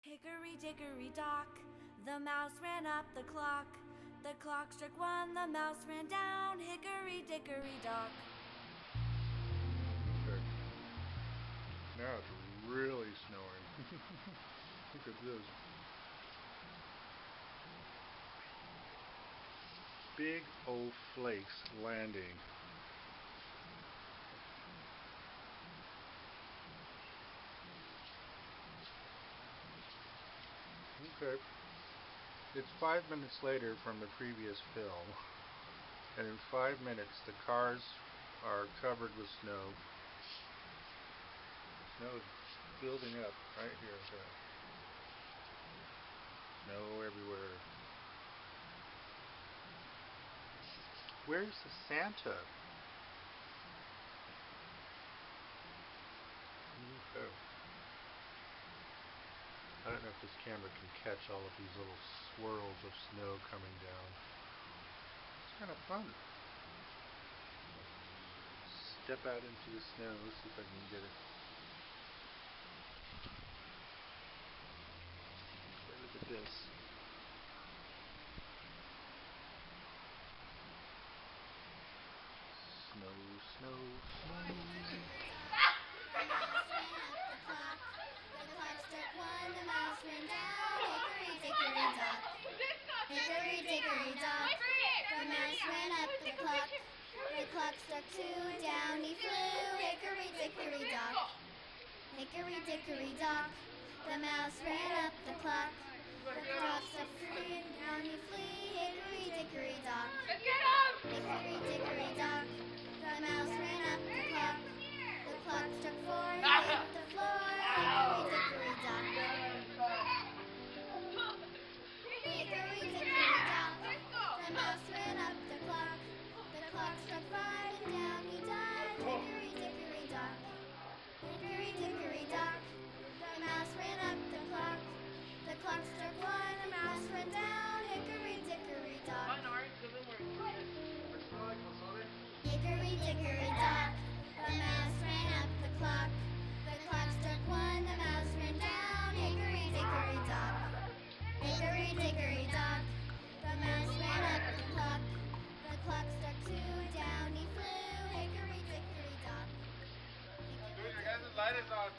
Hickory dickory dock, the mouse ran up the clock. The clock struck one, the mouse ran down. Hickory dickory dock. Okay. Now it's really snowing. Look at this. Big old flakes landing. Okay. It's 5 minutes later from the previous film, and in 5 minutes the cars are covered with snow. Snow is building up right here. Okay. Snow everywhere. Where's the Santa? Okay. I don't know if this camera can catch all of these little swirls of snow coming down. It's kind of fun. Step out into the snow, see if I can get it. Okay, look at this. Snow, snow, snow. The mouse ran down, hickory dickory dock. Hickory dickory dock. The mouse ran up the clock. The clock struck two, down he flew. Hickory dickory dock. Hickory dickory dock. The mouse ran up the clock. The clock struck three, down he flew. Hickory dickory dock. Hickory dickory dock. The mouse ran up the clock. The clock struck four, he hit the floor. Hickory dickory dock. Hickory dickory dock. The mouse ran up the clock. The clock struck five and down he died. Hickory dickory dock. Hickory dickory dock. The mouse ran up the clock. The clock struck one. The mouse ran down. Hickory dickory dock. Hickory dickory dock. The mouse ran up the clock. The clock struck one. The mouse ran down. Hickory dickory dock. Hickory dickory dock. The mouse ran up the clock. The clock struck two. Down he flew. Hickory dickory dock. Dude, your guys' light is on.